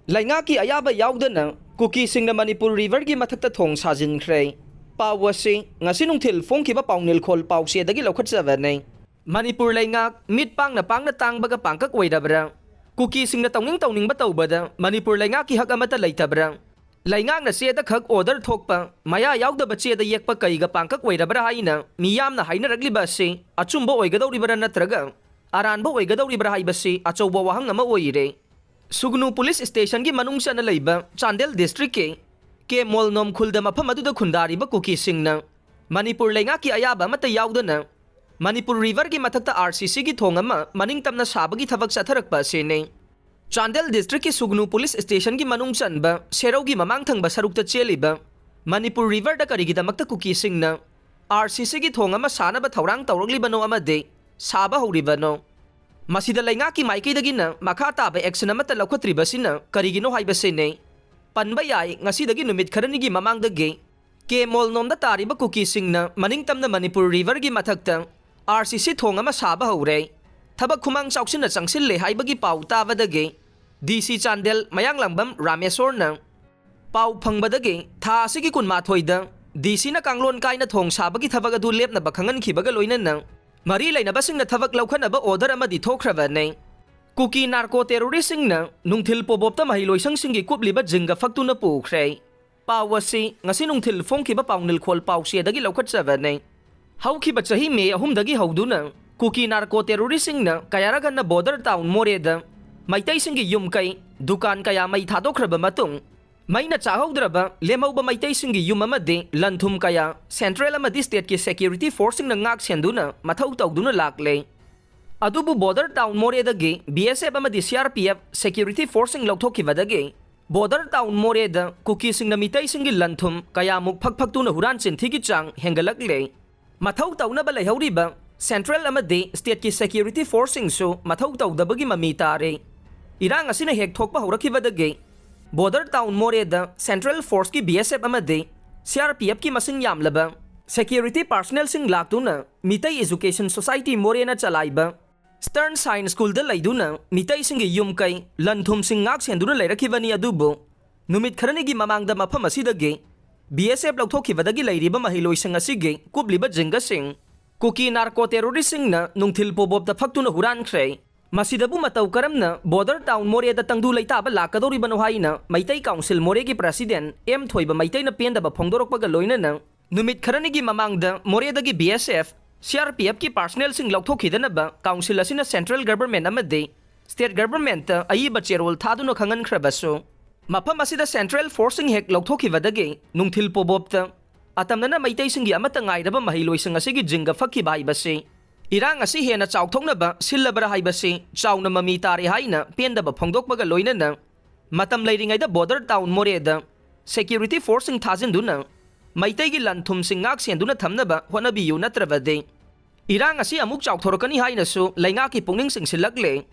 Leingakki Ayaba Yaodana Kukisingna Manipur River gi Mathakta Thong Sajinkhre Pawasi ngasi Nungthil fongkiba pawnil khol pawse dagi lokhatsawane Manipur Leingak mitpang na tangbaga pangkak waidabra Kukisingna tawning ba tawbada Manipur Leingakki hak amata leitabra Leingak na seda khak order thokpa maya yaudaba cheda yekpa kaiga pangkak waidabra haina miyamna hainaragliba se achumba oigadawribara natraga aranba oigadawribra haibase achawba wahang ama oire Sugnu Police Station ki manung sa na laiba Chandel District ke Molnom khulda mafam aduda khundariba Kukisingna Manipur Leingakki Ayaba mata Yaodana Manipur River ki Mathakta RCC ki thong ama maningtamna sabagi thabak satharakpa sene Chandel District ki Sugnu Police Station ki manung sanba Serau gi mamang thangba sarukta cheliba Manipur River da karigidamakta Kukisingna RCC ki thong ama sanaba thaurang tawragliba no amade saba horibano Masida Leingakki maikaidagina makha taba action amata laukhatribasina karigino haibasene panba yai ngasidagi numit kharanigi mamangdage ke molnomda tariba Kukisingna maningtamna Manipur River gi mathakta RCC thong ama saba hore thabak khumang chauksina changsille haibagi pau tabadage DC Chandel mayanglambam Ramesorna pau phangbadage tha asigi kunmathoida DC na kanglon kaina thong sabagi thabak adu lepna bakhangan khibaga loinana Mari lainabasing na thavak laukhanaba order amadi thokhrabane Kuki Narco-Terrorist Singna Nungthil Pobopta Maheiloisangsingi Kupliba Jinga Faktuna Pukhre Pawasi ngasi Nungthil fongkiba pawnil khol pawse dagi laukhatsabane Haukiba chahi me ahum dagi hauduna Kuki Narco-Terrorist Singna kayaraganna border town Moreda Maitai singi yum kai dukan kaya mai thadokhraba matung Maina chahaudraba lemauba maitai singi yum amade lanthum kaya central amadi state ki security forcing na ngak senduna mathau tawduna lakle adubu border town Moredage BSF amadi CRPF security forcing lauthokibadage border town Moreda Kukisingna mitai singi lanthum kaya muk phakphaktuna huran chinthi ki chang hengalakle mathau tawna ba leihoriba central amadi state ki security forcing so mathau tawdabagi mami tare irang asina hek thokpa horakibadage Border town Moreda Central Force ki BSF amade CRPF ki masing yamlaba security personnel sing laktuna Mitai Education Society Morena chalaiba Stern Science School da laiduna Mitai singi yumkai lanthum sing ngak senduna lairakibani adubo numit kharanigi mamangda mafam asidage BSF lauthokibadagi lairiba Maheiloisangsingi Kupliba Jinga sing Kuki Narco-Terrorist Singna Nungthil Pobopta Faktuna Hurankhre Masidabu matau karamna border town Moreda tangdu laitaba lakadori bano haina Maitai Council Moregi President M thoiba Maitai na pendaba phongdorokpaga loinana numit kharanigi mamangda Moreda gi BSF CRPF ki personnel sing lauthokidanaba council asina central government amade state government aiba cherol thaduna khangan khrabaso mafam asida central forcing hek lauthokibadage Nungthil Pobopta atamnana Maitai singi amata ngairaba Maheiloisangsingi Jinga fakki bai base Irang asi hena chauthoknaba sillabara haibase chauna mami tare haina pendaba phongdokpaga loinana matam leiringaida border town Moreda security forcing thajinduna maitai gi lanthum singak senduna thamnaba honabiyu natrabade Irang asi amuk chauthorokani haina su Leingakki pungning singsilakle